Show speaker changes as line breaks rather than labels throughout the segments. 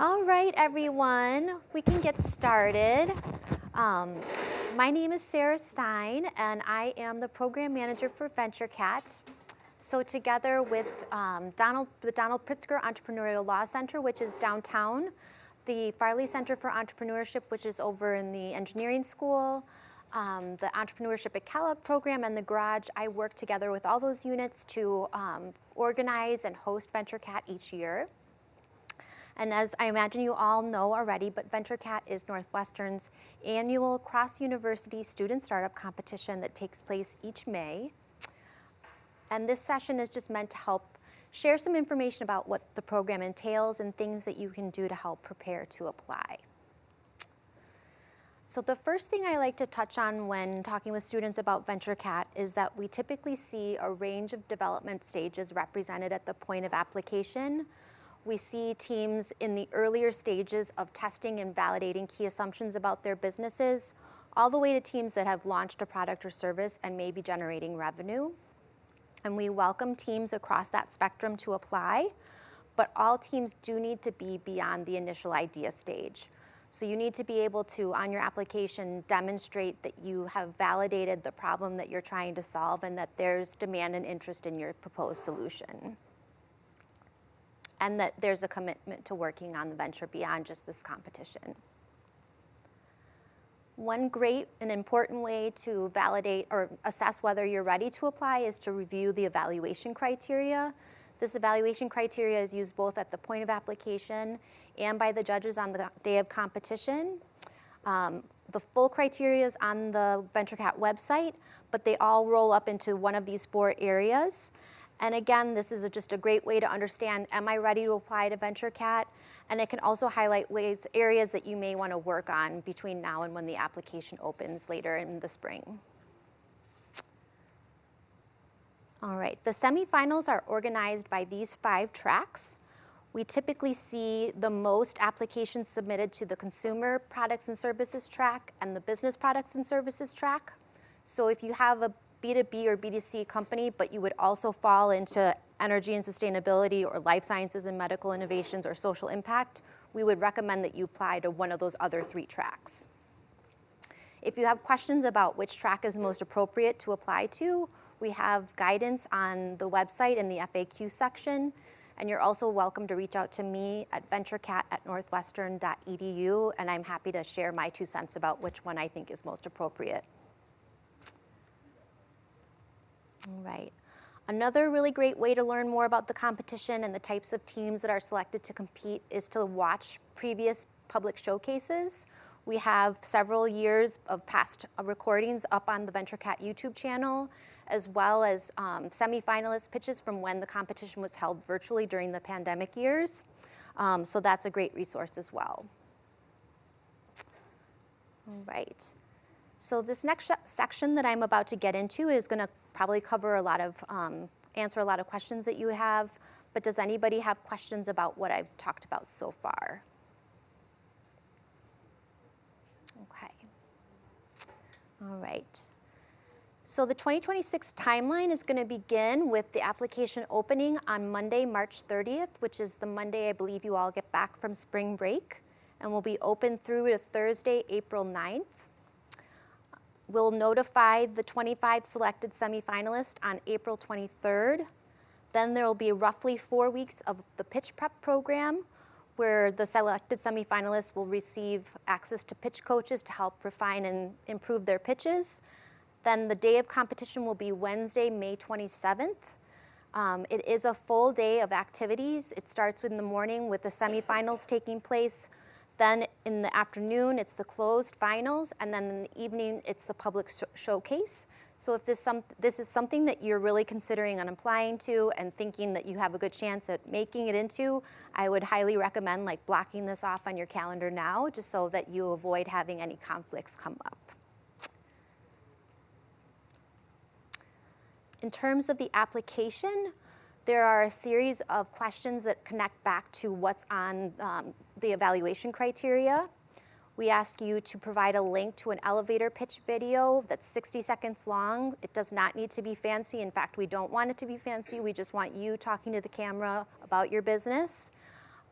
All right, everyone, we can get started. My name is Sarah Stein, and I am the program manager for VentureCat. So together with the Donald Pritzker Entrepreneurial Law Center, which is downtown, the Farley Center for Entrepreneurship, which is over in the engineering school, the Entrepreneurship at Kellogg program, and the Garage, I work together with all those units to organize and host VentureCat each year. And as I imagine you all know already, but VentureCat is Northwestern's annual cross-university student startup competition that takes place each May. And this session is just meant to help share some information about what the program entails and things that you can do to help prepare to apply. So the first thing I like to touch on when talking with students about VentureCat is that we typically see a range of development stages represented at the point of application. We see teams in the earlier stages of testing and validating key assumptions about their businesses, all the way to teams that have launched a product or service and may be generating revenue. And we welcome teams across that spectrum to apply, but all teams do need to be beyond the initial idea stage. So you need to be able to, on your application, demonstrate that you have validated the problem that you're trying to solve and that there's demand and interest in your proposed solution, and that there's a commitment to working on the venture beyond just this competition. One great and important way to validate or assess whether you're ready to apply is to review the evaluation criteria. This evaluation criteria is used both at the point of application and by the judges on the day of competition. The full criteria is on the VentureCat website, but they all roll up into one of these 4 areas. And again, this is just a great way to understand, am I ready to apply to VentureCat? And it can also highlight areas that you may want to work on between now and when the application opens later in the spring. All right, the semifinals are organized by these 5 tracks. We typically see the most applications submitted to the consumer products and services track and the business products and services track. So if you have a B2B or B2C company, but you would also fall into energy and sustainability or life sciences and medical innovations or social impact, we would recommend that you apply to one of those other 3 tracks. If you have questions about which track is most appropriate to apply to, we have guidance on the website in the FAQ section, and you're also welcome to reach out to me at venturecat@northwestern.edu, and I'm happy to share my 2 cents about which one I think is most appropriate. All right. Another really great way to learn more about the competition and the types of teams that are selected to compete is to watch previous public showcases. We have several years of past recordings up on the VentureCat YouTube channel, as well as semifinalist pitches from when the competition was held virtually during the pandemic years. So that's a great resource as well. All right. So this next section that I'm about to get into is going to probably cover a lot of, answer a lot of questions that you have, but does anybody have questions about what I've talked about so far? Okay. All right. So the 2026 timeline is going to begin with the application opening on Monday, March 30th, which is the Monday I believe you all get back from spring break, and will be open through to Thursday, April 9th. We'll notify the 25 selected semifinalists on April 23rd. Then there will be roughly 4 weeks of the pitch prep program where the selected semifinalists will receive access to pitch coaches to help refine and improve their pitches. Then the day of competition will be Wednesday, May 27th. It is a full day of activities. It starts in the morning with the semifinals taking place. Then in the afternoon, it's the closed finals, and then in the evening, it's the public showcase. So if this is something that you're really considering on applying to and thinking that you have a good chance at making it into, I would highly recommend blocking this off on your calendar now, just so that you avoid having any conflicts come up. In terms of the application, there are a series of questions that connect back to what's on the evaluation criteria. We ask you to provide a link to an elevator pitch video that's 60 seconds long. It does not need to be fancy. In fact, we don't want it to be fancy. We just want you talking to the camera about your business.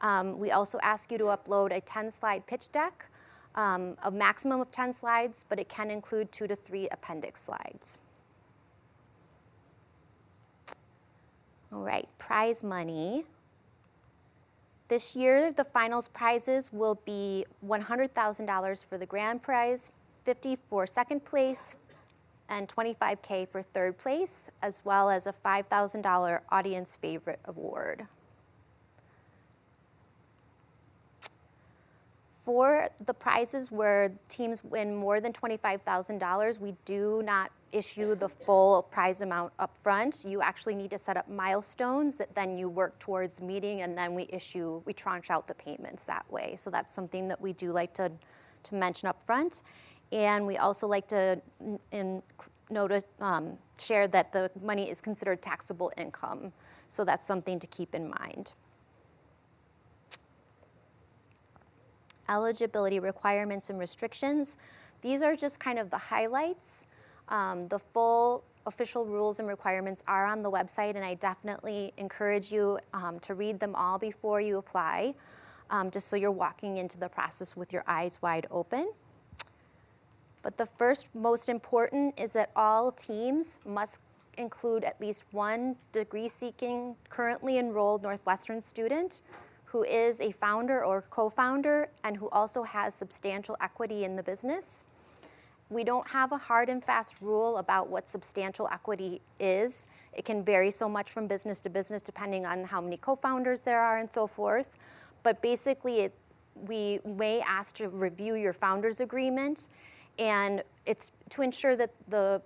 We also ask you to upload a 10-slide pitch deck, a maximum of 10 slides, but it can include 2 to 3 appendix slides. All right, prize money. This year, the finals prizes will be $100,000 for the grand prize, $50,000 for second place, and $25,000 for third place, as well as a $5,000 audience favorite award. For the prizes where teams win more than $25,000, we do not issue the full prize amount up front. You actually need to set up milestones that then you work towards meeting, and then we tranche out the payments that way. So that's something that we do like to mention up front. And we also like to share that the money is considered taxable income. So that's something to keep in mind. Eligibility requirements and restrictions. These are just kind of the highlights. The full official rules and requirements are on the website, and I definitely encourage you to read them all before you apply, just so you're walking into the process with your eyes wide open. But the first most important is that all teams must include at least one degree-seeking, currently enrolled Northwestern student who is a founder or co-founder and who also has substantial equity in the business. We don't have a hard and fast rule about what substantial equity is. It can vary so much from business to business depending on how many co-founders there are and so forth. But basically, we may ask to review your founder's agreement, and it's to ensure that the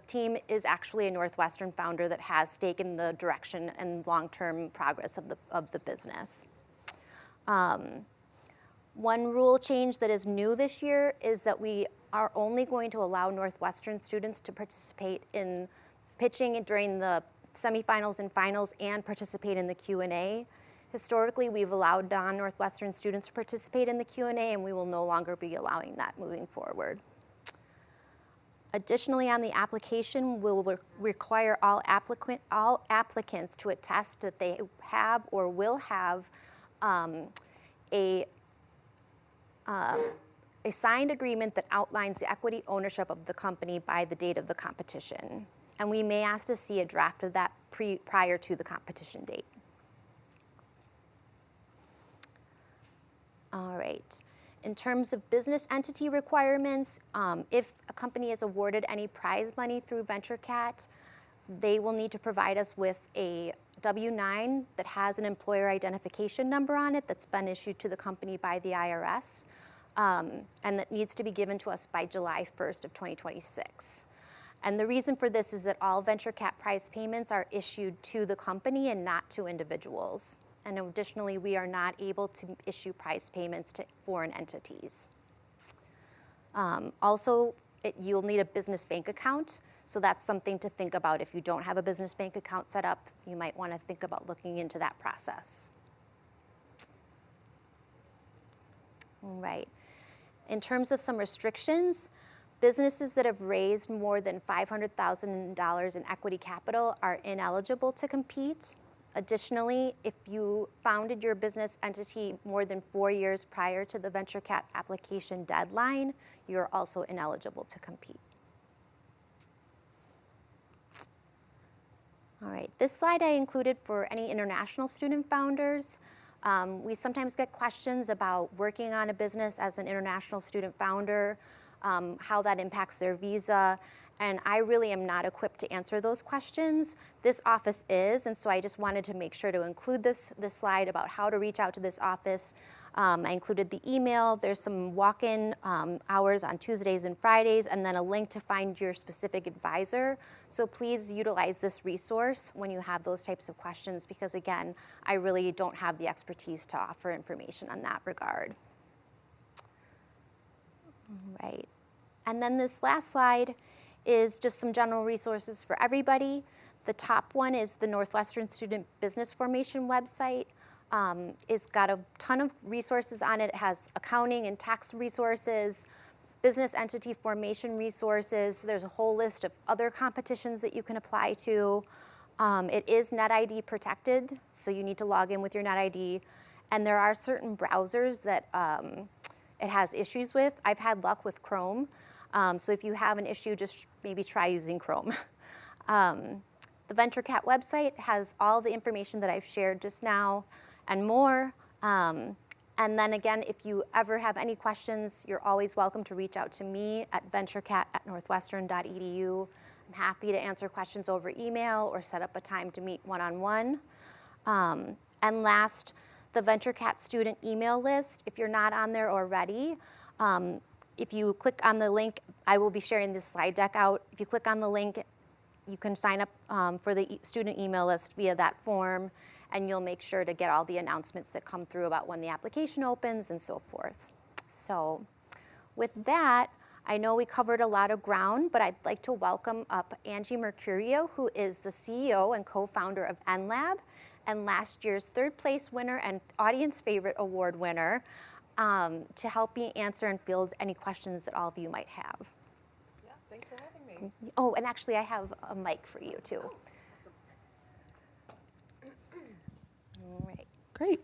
team is actually a Northwestern founder that has stake in the direction and long-term progress of the business. One rule change that is new this year is that we are only going to allow Northwestern students to participate in pitching during the semifinals and finals and participate in the Q&A. Historically, we've allowed non-Northwestern students to participate in the Q&A, and we will no longer be allowing that moving forward. Additionally, on the application, we will require all applicants to attest that they have or will have a signed agreement that outlines the equity ownership of the company by the date of the competition. And we may ask to see a draft of that prior to the competition date. All right. In terms of business entity requirements, if a company is awarded any prize money through VentureCat, they will need to provide us with a W-9 that has an employer identification number on it that's been issued to the company by the IRS, and that needs to be given to us by July 1st of 2026. And the reason for this is that all VentureCat prize payments are issued to the company and not to individuals. And additionally, we are not able to issue prize payments to foreign entities. Also, you'll need a business bank account. So that's something to think about. If you don't have a business bank account set up, you might want to think about looking into that process. All right. In terms of some restrictions, businesses that have raised more than $500,000 in equity capital are ineligible to compete. Additionally, if you founded your business entity more than 4 years prior to the VentureCat application deadline, you're also ineligible to compete. All right, this slide I included for any international student founders. We sometimes get questions about working on a business as an international student founder, how that impacts their visa. And I really am not equipped to answer those questions. This office is, and so I just wanted to make sure to include this slide about how to reach out to this office. I included the email. There's some walk-in hours on Tuesdays and Fridays, and then a link to find your specific advisor. So please utilize this resource when you have those types of questions, because again, I really don't have the expertise to offer information on that regard. All right, and then this last slide is just some general resources for everybody. The top one is the Northwestern Student Business Formation website. It's got a ton of resources on it. It has accounting and tax resources, business entity formation resources. There's a whole list of other competitions that you can apply to. It is NetID protected, so you need to log in with your NetID. And there are certain browsers that it has issues with. I've had luck with Chrome. So if you have an issue, just maybe try using Chrome. The VentureCat website has all the information that I've shared just now and more. And then again, if you ever have any questions, you're always welcome to reach out to me at venturecat@northwestern.edu. I'm happy to answer questions over email or set up a time to meet one-on-one. And last, the VentureCat student email list. If you're not on there already, if you click on the link, I will be sharing this slide deck out. If you click on the link, you can sign up for the student email list via that form, and you'll make sure to get all the announcements that come through about when the application opens and so forth. So with that, I know we covered a lot of ground, but I'd like to welcome up Angie Mercurio, who is the CEO and co-founder of NLab, and last year's third place winner and audience favorite award winner, to help me answer and field any questions that all of you might have.
Yeah, thanks for having me.
Oh, and actually I have a mic for you too.
Oh, awesome.
All right.
Great.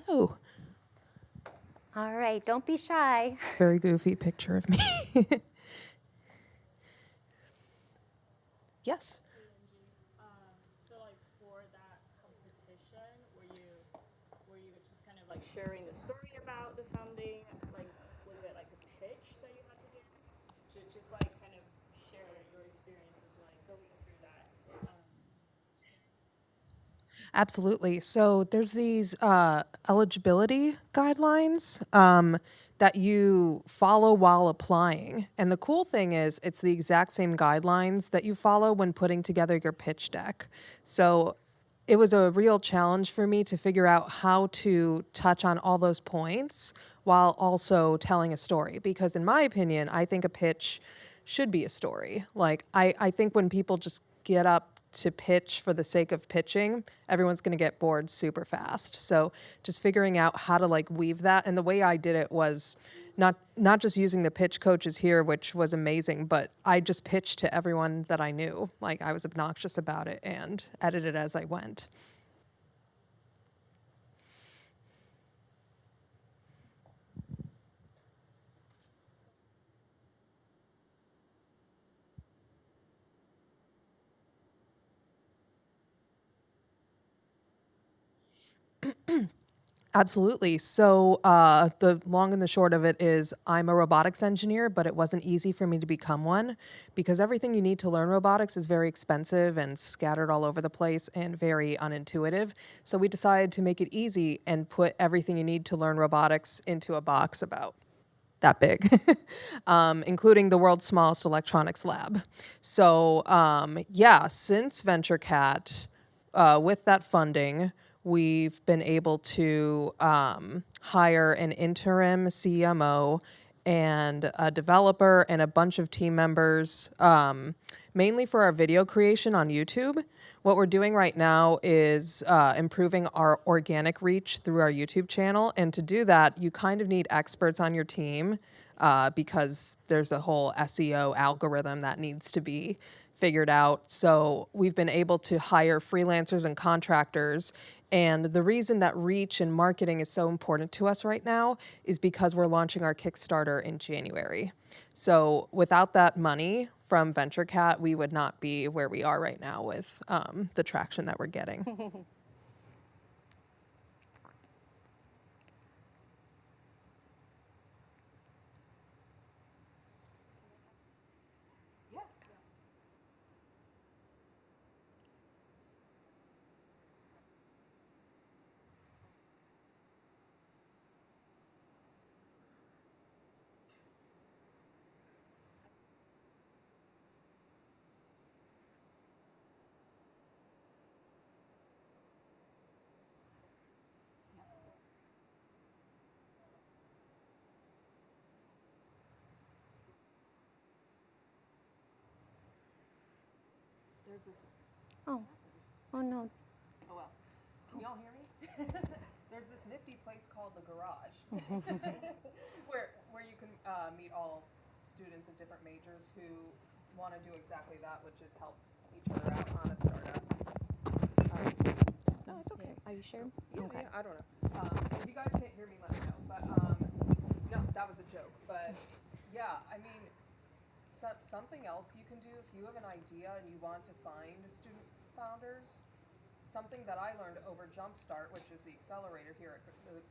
Hello.
All right, don't be shy.
Very goofy picture of me. Yes.
So like for that competition, were you just kind of like sharing the story about the founding? Like, was it like a pitch that you had to give? Just like kind of share your experiences like going through that.
Absolutely. So there's these eligibility guidelines that you follow while applying. And the cool thing is it's the exact same guidelines that you follow when putting together your pitch deck. So it was a real challenge for me to figure out how to touch on all those points while also telling a story. Because in my opinion, I think a pitch should be a story. Like, I think when people just get up to pitch for the sake of pitching, everyone's going to get bored super fast. So just figuring out how to like weave that. And the way I did it was not just using the pitch coaches here, which was amazing, but I just pitched to everyone that I knew. Like, I was obnoxious about it and edited as I went. Absolutely. So the long and the short of it is I'm a robotics engineer, but it wasn't easy for me to become one because everything you need to learn robotics is very expensive and scattered all over the place and very unintuitive. So we decided to make it easy and put everything you need to learn robotics into a box about that big, including the world's smallest electronics lab. So yeah, since VentureCat, with that funding, we've been able to hire an interim CMO and a developer and a bunch of team members, mainly for our video creation on YouTube. What we're doing right now is improving our organic reach through our YouTube channel. And to do that, you kind of need experts on your team because there's a whole SEO algorithm that needs to be figured out. So we've been able to hire freelancers and contractors. And the reason that reach and marketing is so important to us right now is because we're launching our Kickstarter in January. So without that money from VentureCat, we would not be where we are right now with the traction that we're getting. There's this.
Oh, oh no.
Oh well. Can y'all hear me? There's this nifty place called the Garage, where you can meet all students of different majors who want to do exactly that, which is help each other out on a startup. No, it's okay.
Are you sure?
Yeah,
Okay.
yeah, I don't know. If you guys can't hear me, let me know. But no, that was a joke. But yeah, I mean, something else you can do if you have an idea and you want to find student founders. Something that I learned over Jumpstart, which is the accelerator here at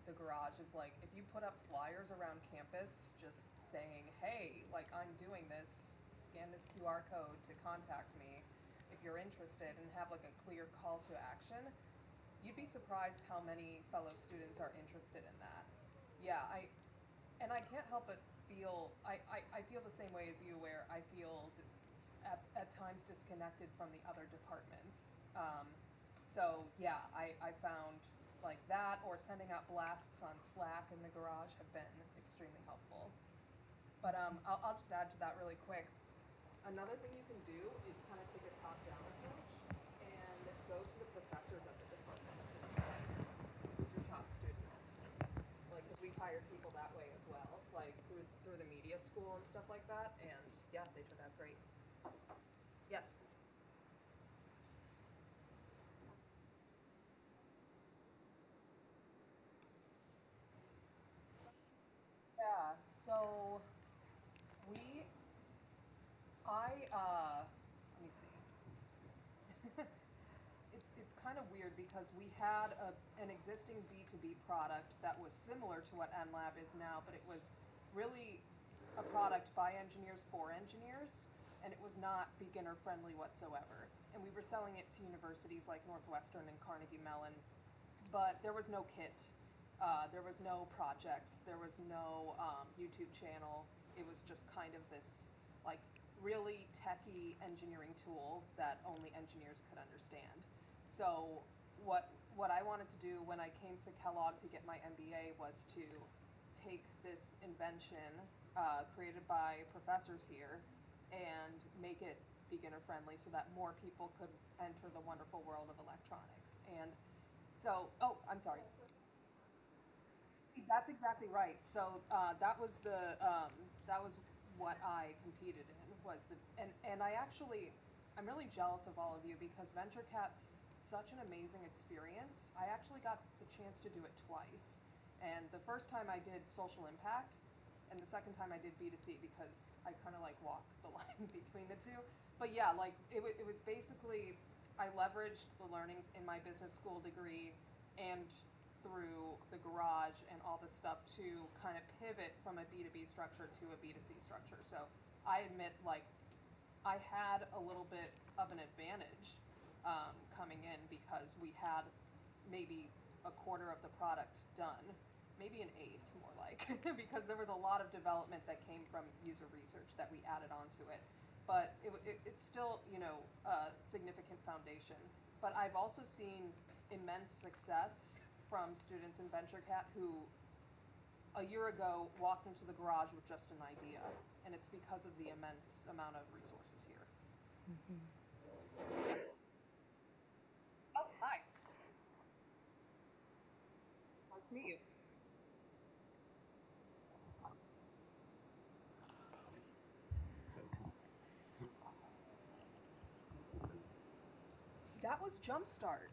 the garage, is like if you put up flyers around campus just saying, hey, like I'm doing this, scan this QR code to contact me if you're interested, and have like a clear call to action, you'd be surprised how many fellow students are interested in that. Yeah, and I can't help but feel, I feel the same way as you, where I feel at times disconnected from the other departments. So yeah, I found like that, or sending out blasts on Slack in the garage, have been extremely helpful. But I'll just add to that really quick. Another thing you can do is kind of take a top-down approach and go to the professors at the departments. Like, who's your top student? Like, because we've hired people that way as well, like through the media school and stuff like that, and yeah, they turned out great. Yes. Yeah, so we, let me see. It's kind of weird because we had an existing B2B product that was similar to what NLab is now, but it was really a product by engineers for engineers, and it was not beginner friendly whatsoever. And we were selling it to universities like Northwestern and Carnegie Mellon, but there was no kit. There was no projects. There was no YouTube channel. It was just kind of this like really techy engineering tool that only engineers could understand. So what I wanted to do when I came to Kellogg to get my MBA was to take this invention created by professors here and make it beginner friendly so that more people could enter the wonderful world of electronics. And so, oh, I'm sorry. That's exactly right. So that was that was what I competed in, was and I actually, I'm really jealous of all of you because VentureCat's such an amazing experience. I actually got the chance to do it twice, and the first time I did social impact, and the second time I did B2C because I kind of like walked the line between the two. But yeah, like it was basically, I leveraged the learnings in my business school degree and through the garage and all this stuff to kind of pivot from a B2B structure to a B2C structure. So I admit, like, I had a little bit of an advantage coming in because we had maybe a quarter of the product done, maybe an eighth more like, because there was a lot of development that came from user research that we added onto it. But it's still, you know, a significant foundation. But I've also seen immense success from students in VentureCat who a year ago walked into the garage with just an idea, and it's because of the immense amount of resources here. Yes. Oh, hi. Nice to meet you. That was Jumpstart.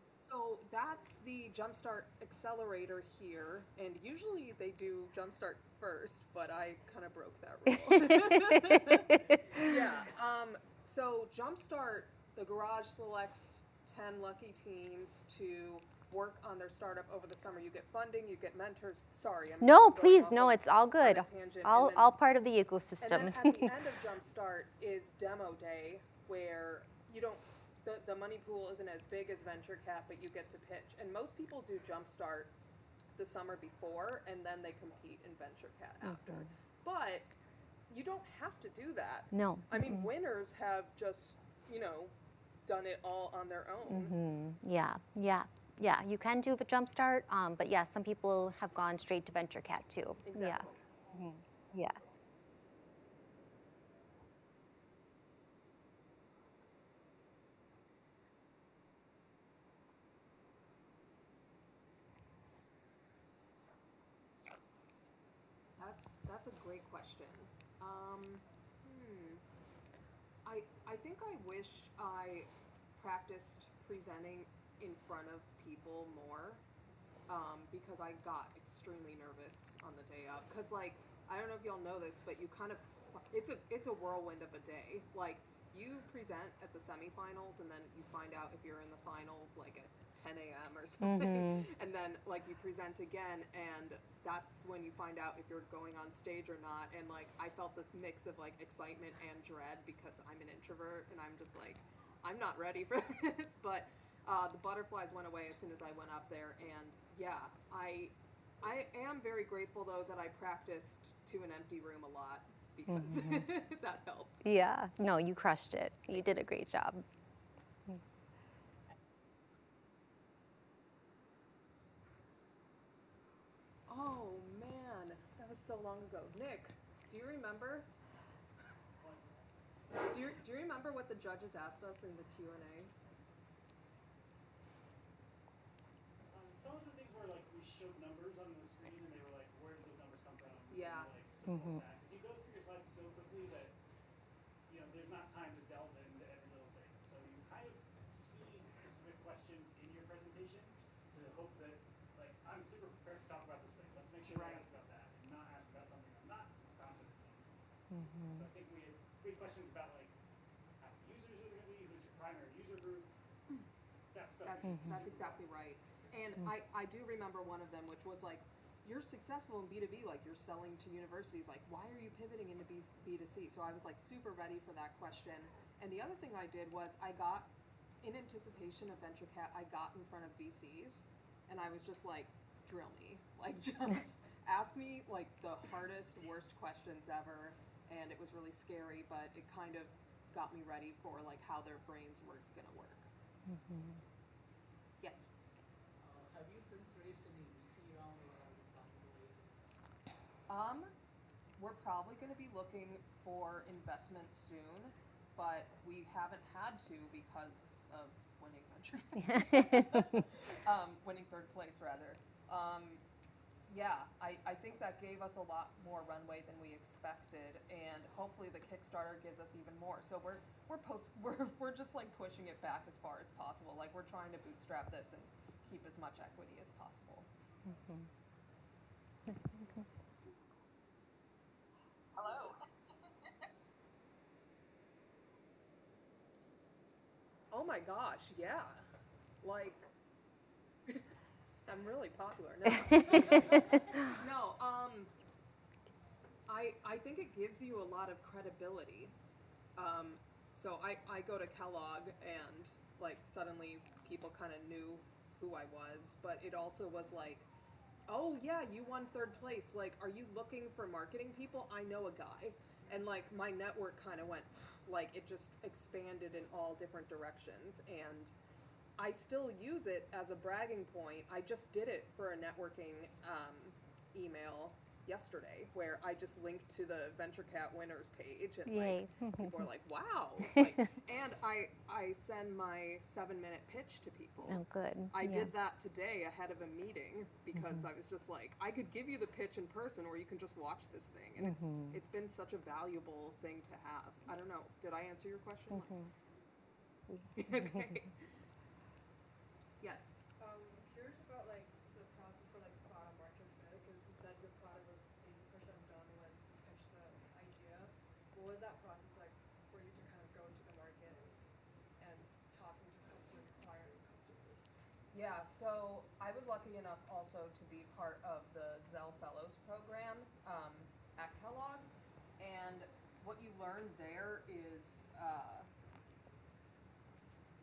So that's the Jumpstart accelerator here, and usually they do Jumpstart first, but I kind of broke that rule. Yeah. So Jumpstart, the garage selects 10 lucky teams to work on their startup over the summer. You get funding, you get mentors. Sorry, I'm
No,
going
please,
off
no,
on-
it's all
on
good.
a tangent.
All part of the
And
ecosystem.
then at the end of Jumpstart is demo day, where you don't, the money pool isn't as big as VentureCat, but you get to pitch. And most people do Jumpstart the summer before, and then they compete in VentureCat after. But you don't have to do that.
No.
I mean, winners have just, you know, done it all on their own.
Yeah, yeah, yeah. You can do a jumpstart, but yeah, some people have gone straight to VentureCat too.
Exactly.
Yeah. Yeah.
That's a great question. Hmm. I think I wish I practiced presenting in front of people more, because I got extremely nervous on the day of. Cause like, I don't know if y'all know this, but you kind of, it's a whirlwind of a day. Like, you present at the semifinals and then you find out if you're in the finals like at 10 a.m. or something. And then like you present again and that's when you find out if you're going on stage or not. And like I felt this mix of like excitement and dread because I'm an introvert and I'm just like, I'm not ready for this. But the butterflies went away as soon as I went up there. And yeah, I am very grateful though that I practiced to an empty room a lot because that helped.
Yeah, no, you crushed it. You did a great job.
Oh man, that was so long ago. Nick, do you remember? Do you remember what the judges asked us in the Q&A?
Some of the things were like we showed numbers on the screen and they were like, where did those numbers come from?
Yeah.
And, like simple that because you go through your slides so quickly that there's not time to delve into every little thing. So you kind of see specific questions in your presentation to hope that like I'm super prepared to talk about this thing. Let's make sure I ask about that and not ask about something I'm not super confident in. So I think we had questions about like how many users are there going to be, who's your primary user group, that stuff.
That's exactly right. And I do remember one of them, which was like, you're successful in B2B, like you're selling to universities, like why are you pivoting into B2C? So I was like super ready for that question. And the other thing I did was I got, in anticipation of VentureCat, I got in front of VCs and I was just like, drill me, like just ask me like the hardest, worst questions ever. And it was really scary, but it kind of got me ready for like how their brains were gonna work. Yes.
Have you since raised any VC round or are you planning to raise it?
We're probably going to be looking for investment soon, but we haven't had to because of winning venture. Winning third place rather. Yeah, I think that gave us a lot more runway than we expected, and hopefully the Kickstarter gives us even more. So we're just like pushing it back as far as possible. Like we're trying to bootstrap this and keep as much equity as possible. Hello. Oh my gosh, yeah. Like, I'm really popular now. No, I think it gives you a lot of credibility. So I go to Kellogg and like suddenly people kind of knew who I was, but it also was like, oh yeah, you won third place. Like, are you looking for marketing people? I know a guy. And like my network kind of went, like it just expanded in all different directions. And I still use it as a bragging point. I just did it for a networking email yesterday where I just linked to the VentureCat winners page and
Yay.
like people are like, wow. Like, and I send my 7-minute pitch to people.
Oh, good.
I
Yeah.
did that today ahead of a meeting because I was just like, I could give you the pitch in person or you can just watch this thing. And it's been such a valuable thing to have. I don't know. Did I answer your question? Okay. Yes.
I'm curious about like the process for like product market fit because you said your product was 80% done when you pitched the idea. What was that process like for you to kind of go into the market and talking to customers, acquiring customers?
Yeah, so I was lucky enough also to be part of the Zell Fellows program at Kellogg. And what you learn there is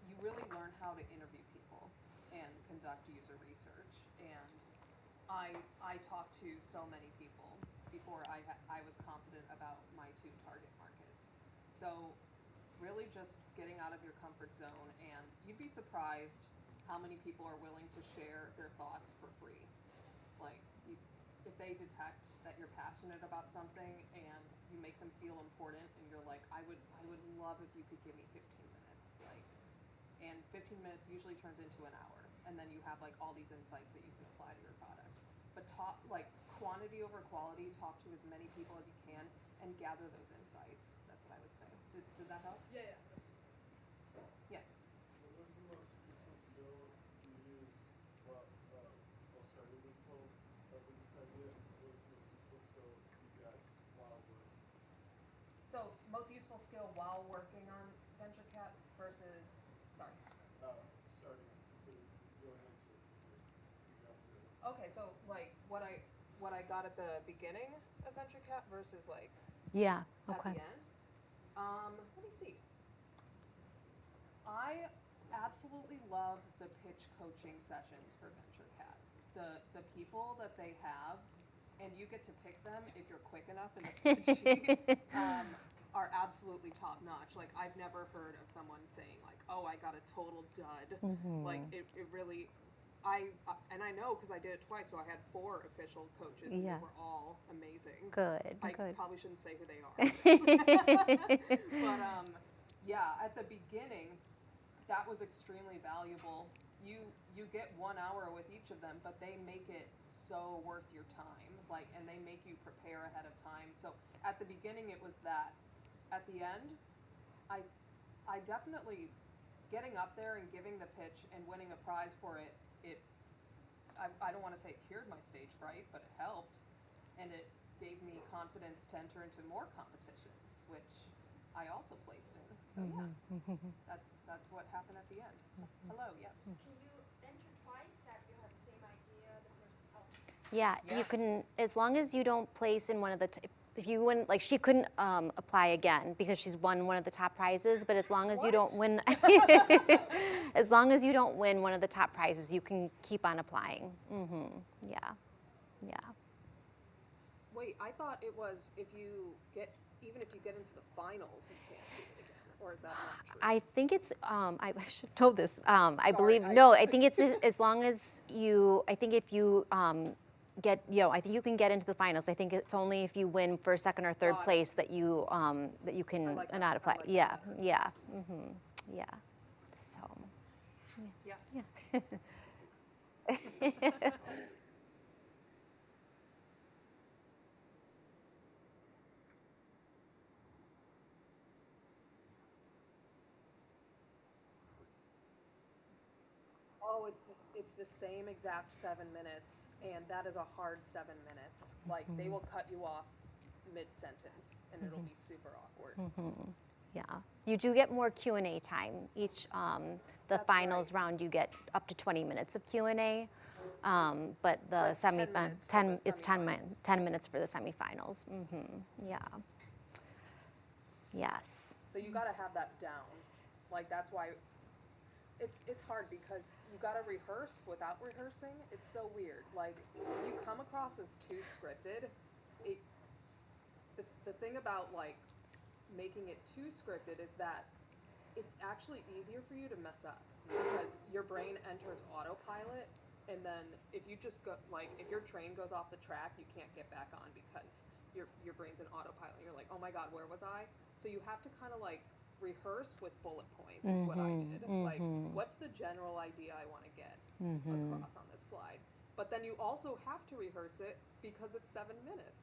you really learn how to interview people and conduct user research. And I talked to so many people before I was confident about my 2 target markets. So really just getting out of your comfort zone, and you'd be surprised how many people are willing to share their thoughts for free. Like, if they detect that you're passionate about something and you make them feel important and you're like, I would love if you could give me 15 minutes. Like, and 15 minutes usually turns into an hour. And then you have like all these insights that you can apply to your product. But talk, like quantity over quality, talk to as many people as you can and gather those insights. That's what I would say. Did that help?
Yeah, absolutely.
Yes.
What was the most useful skill
business idea, and what is the most useful skill you guys while working?
So most useful skill while working on VentureCat versus, sorry.
Starting going into it, you guys are.
Okay, so like what I got at the beginning of VentureCat versus like
Yeah,
at
okay.
the end. Let me see. I absolutely love the pitch coaching sessions for VentureCat. The people that they have, and you get to pick them if you're quick enough in the spreadsheet, are absolutely top notch. Like I've never heard of someone saying like, "Oh, I got a total dud." Like it really. And I know because I did it twice, so I had 4 official coaches, and
Yeah.
they were all amazing.
Good,
I
good.
probably shouldn't say who they are. But yeah, at the beginning, that was extremely valuable. You get 1 hour with each of them, but they make it so worth your time. Like, and they make you prepare ahead of time. So at the beginning, it was that. At the end, I definitely getting up there and giving the pitch and winning a prize for it. I don't want to say it cured my stage fright, but it helped, and it gave me confidence to enter into more competitions, which I also placed in. So yeah, that's what happened at the end. Hello, yes.
Can you enter twice that you have the same idea the first? Oh.
Yeah, you
Yeah.
can, as long as you don't place in one of the, if you win, like she couldn't apply again because she's won one of the top prizes, but as long as you don't win, as long as you don't win one of the top prizes, you can keep on applying. Yeah, yeah.
Wait, I thought it was if you get into the finals, you can't do it again, or is that not true?
I think it's, I should know this. I
Sorry,
believe, no, I think it's as long as you, I think if you I think you can get into the finals. I think it's only if you win first, second, or third
Got it.
place that you can
like that.
not
I
apply.
like that
Yeah,
better.
yeah, yeah. So,
Yes. Oh, it's the same exact 7 minutes, and that is a hard 7 minutes. Like they will cut you off mid-sentence, and it'll be super awkward.
yeah. You do get more Q&A time. Each the
That's
finals
right.
round, you get up to 20 minutes of Q&A. But the
But it's 10 minutes for the
it's 10
semifinals.
10 minutes for the semifinals. Yeah. Yes.
So you got to have that down. Like that's why it's hard because you got to rehearse without rehearsing. It's so weird. Like if you come across as too scripted, the thing about like making it too scripted is that it's actually easier for you to mess up because your brain enters autopilot, and then if you just go like if your train goes off the track, you can't get back on because your brain's in autopilot. You're like, oh my god, where was I? So you have to kind of like rehearse with bullet points is what I did. Like, what's the general idea I want to get across on this slide? But then you also have to rehearse it because it's 7 minutes.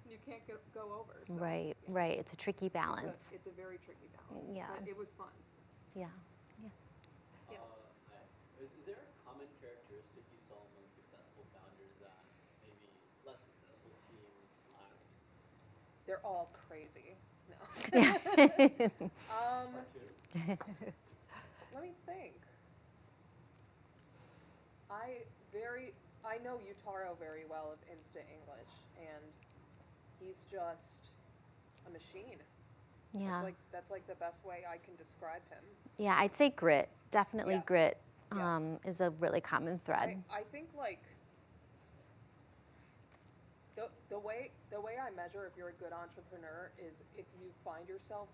You can't go over. So,
Right,
yeah.
right. It's a tricky balance.
It's a very tricky balance.
Yeah.
But it was fun.
Yeah. Yeah.
Yes.
Is there a common characteristic you saw among successful founders that maybe less successful teams lack?
They're all crazy. No.
Part two?
Let me think. I know Utaro very well of Insta English, and he's just a machine.
Yeah.
That's like the best way I can describe him.
Yeah, I'd say grit. Definitely
Yes.
grit
Yes.
is a really common thread.
I think like the way I measure if you're a good entrepreneur is if you find yourself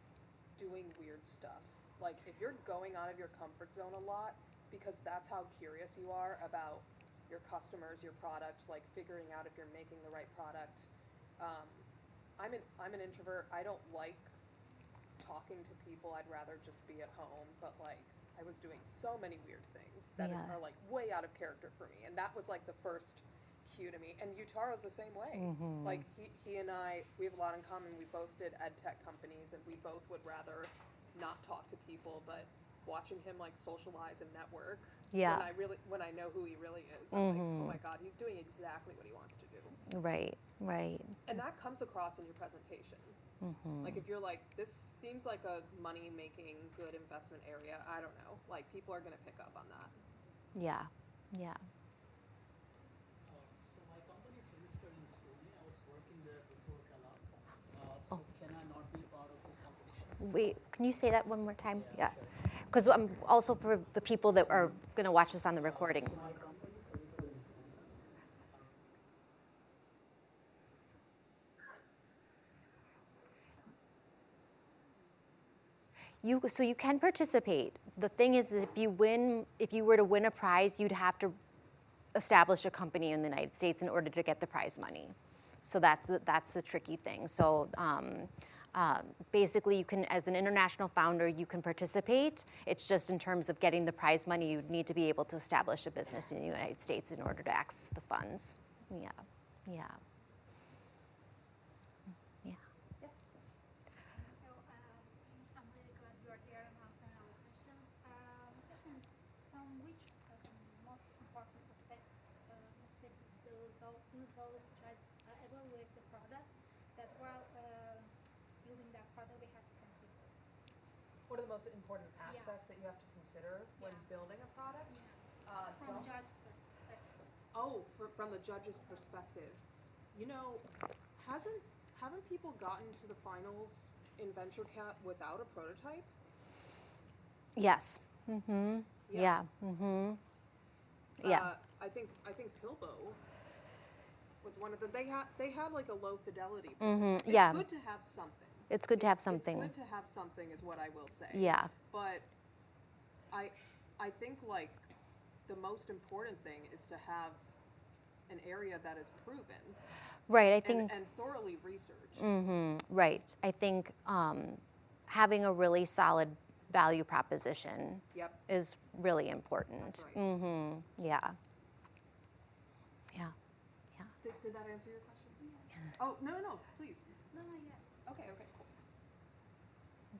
doing weird stuff. Like if you're going out of your comfort zone a lot because that's how curious you are about your customers, your product, like figuring out if you're making the right product. I'm an introvert. I don't like talking to people. I'd rather just be at home. But like I was doing so many weird things that
Yeah.
are like way out of character for me, and that was like the first cue to me. And Utaro's the same way. Like he and I, we have a lot in common. We both did ed tech companies, and we both would rather not talk to people. But watching him like socialize and network.
Yeah.
When I know who he really is, I'm like, oh my God, he's doing exactly what he wants to do.
Right, right.
And that comes across in your presentation. Like if you're like, this seems like a money making good investment area, I don't know, like people are gonna pick up on that.
Yeah, yeah.
So my company is registered in Estonia. I was working there before Kala. So can I not be a part of this competition?
Wait, can you say that one more time?
Yeah,
Yeah. Because also for the people that are going to watch this on the recording.
So my company is registered in
So you can participate. The thing is, if you were to win a prize, you'd have to establish a company in the United States in order to get the prize money. So that's the tricky thing. So basically, you can, as an international founder, you can participate. It's just in terms of getting the prize money, you'd need to be able to establish a business in the United States in order to access the funds. Yeah, yeah, yeah. Yes.
So I'm really glad you're here and answering our questions. The question is, from which most important aspect do those judges evaluate the products that while building that product we have to consider?
What are the most important aspects
Yeah.
that you have to consider when
Yeah.
building a product?
From judge's perspective.
Oh, from the judge's perspective, you know, haven't people gotten to the finals in VentureCat without a prototype?
Yes. Mm-hmm. Yeah. Mm-hmm. Yeah.
I think Pilbo was one of them. They had like a low fidelity.
Mm-hmm.
It's
Yeah.
good to have something.
It's good to have something.
It's good to have something, is what I will say.
Yeah.
But I think like the most important thing is to have an area that is proven.
Right. I think.
And thoroughly researched.
Mm-hmm. Right. I think having a really solid value proposition
Yep.
is really important.
That's right.
Mm-hmm. Yeah. Yeah. Yeah.
Did that answer your question? Yeah. Oh, no, please.
No, yeah.
Okay, cool.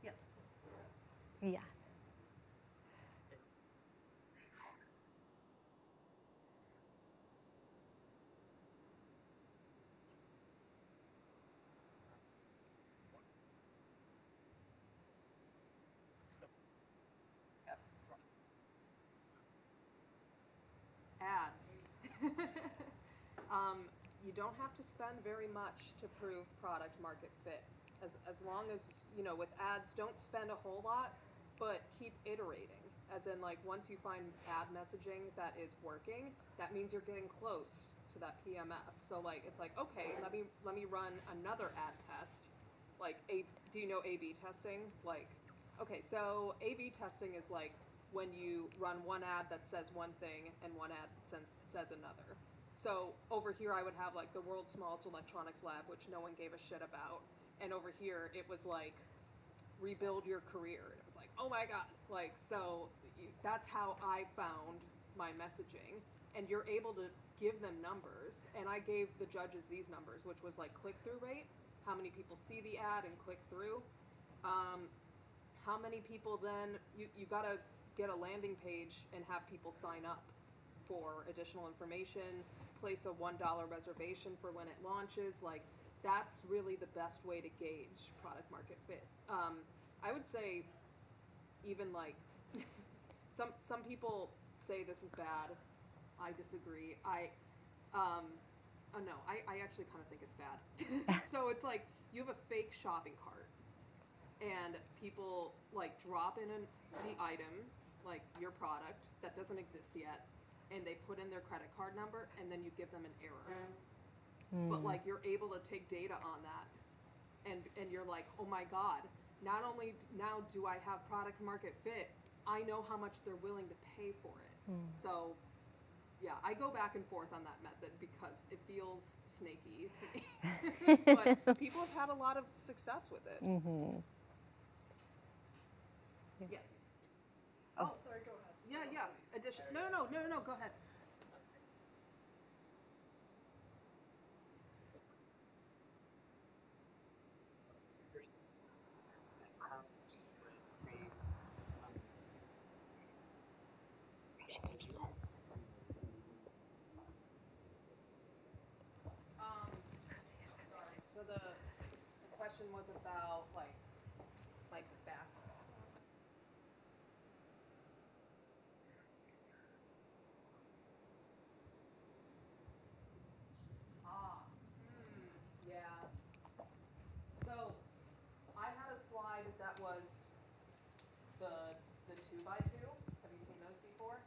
Yes.
Yeah.
Yep. Ads. You don't have to spend very much to prove product market fit. As long as, you know, with ads, don't spend a whole lot, but keep iterating. As in, like, once you find ad messaging that is working, that means you're getting close to that PMF. So, like, it's like, okay, let me run another ad test. Like, do you know A/B testing? Like, okay, so A/B testing is like when you run one ad that says one thing and one ad says another. So over here I would have like the world's smallest electronics lab, which no one gave a shit about. And over here it was like rebuild your career. And it was like, oh my God. Like, so that's how I found my messaging. And you're able to give them numbers. And I gave the judges these numbers, which was like click-through rate, how many people see the ad and click through. How many people then, you gotta get a landing page and have people sign up for additional information, place a $1 reservation for when it launches. Like, that's really the best way to gauge product market fit. I would say even like, some people say this is bad. I disagree. I actually kind of think it's bad. So it's like, you have a fake shopping cart. And people like drop in the item, like your product that doesn't exist yet, and they put in their credit card number, and then you give them an error. But like you're able to take data on that, and you're like, oh my God, not only now do I have product market fit, I know how much they're willing to pay for it. So yeah, I go back and forth on that method because it feels snaky to me. But people have had a lot of success with it.
Mm-hmm.
Yes.
Oh, sorry, go ahead.
Yeah. Addition. No, go ahead. Sorry. So the question was about like back. Yeah. So I had a slide that was the 2x2. Have you seen those before?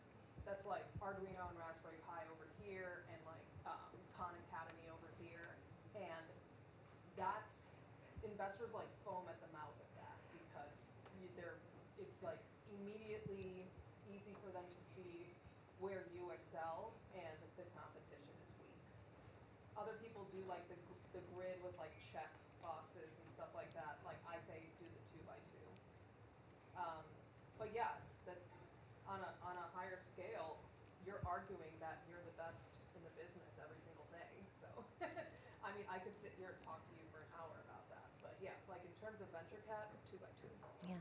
That's like Arduino and Raspberry Pi over here, and like Khan Academy over here, and that's investors like foam at the mouth at that because it's like immediately easy for them to see where you excel and the competition is weak. Other people do like the grid with like check boxes and stuff like that. Like I say, do the 2x2. But yeah, that on a higher scale, you're arguing that you're the best in the business every single day. So, I mean, I could sit here and talk to you for an hour about that. But yeah, like in terms of VentureCat, 2x2.
Yeah.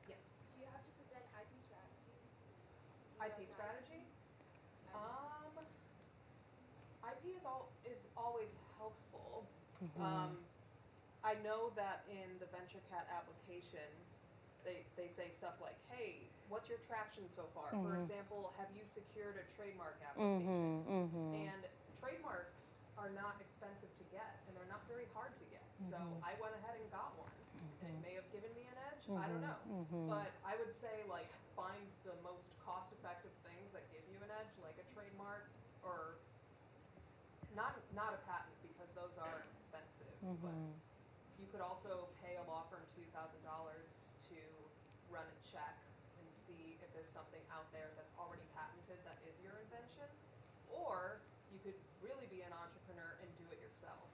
Yes.
Do you have to present IP strategy?
IP strategy? IP is always helpful. I know that in the VentureCat application, they say stuff like, hey, what's your traction so far? For example, have you secured a trademark application? And trademarks are not expensive to get, and they're not very hard to get. So I went ahead and got one. And it may have given me an edge, I don't know. But I would say, like, find the most cost-effective things that give you an edge, like a trademark, or not a patent, because those are expensive. But you could also pay a law firm $2,000 to run a check and see if there's something out there that's already patented that is your invention. Or you could really be an entrepreneur and do it yourself.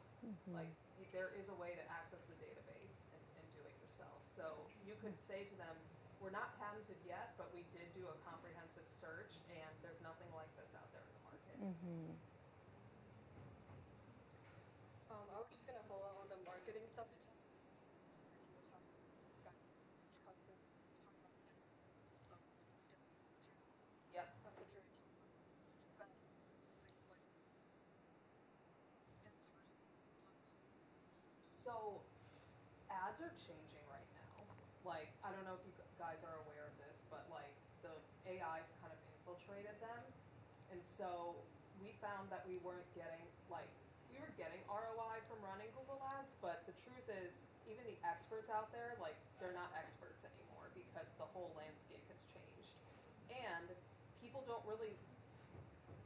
Like, there is a way to access the database and do it yourself. So you could say to them, we're not patented yet, but we did do a comprehensive search, and there's nothing like this out there in the market.
I was just gonna follow on the marketing stuff.
Yep. So ads are changing right now. Like, I don't know if you guys are aware of this, but like the AI's kind of infiltrated them. And so we found that we were getting ROI from running Google Ads, but the truth is, even the experts out there, like, they're not experts anymore because the whole landscape has changed. And people don't really,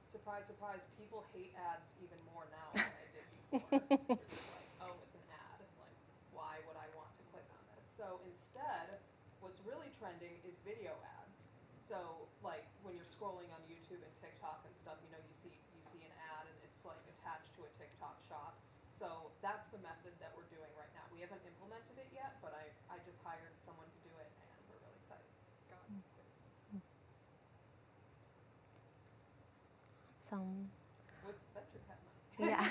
surprise, surprise, people hate ads even more now than they did before. They're just like, oh, it's an ad. Like, why would I want to click on this? So instead, what's really trending is video ads. So like when you're scrolling on YouTube and TikTok and stuff, you know, you see an ad and it's like attached to a TikTok shop. So that's the method that we're doing right now. We haven't implemented it yet, but I just hired someone to do it, and we're really excited.
So,
With VentureCat money.
yeah.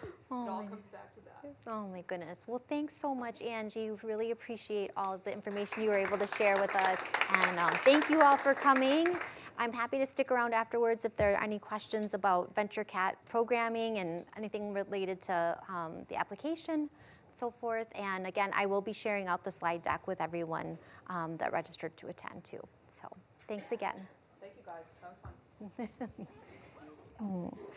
It
Oh
all
my-
comes back to that.
Oh my goodness. Well, thanks so much, Angie. Really appreciate all of the information you were able to share with us. And thank you all for coming. I'm happy to stick around afterwards if there are any questions about VentureCat programming and anything related to the application and so forth. And again, I will be sharing out the slide deck with everyone that registered to attend too. So thanks again.
Thank you guys. That was fun.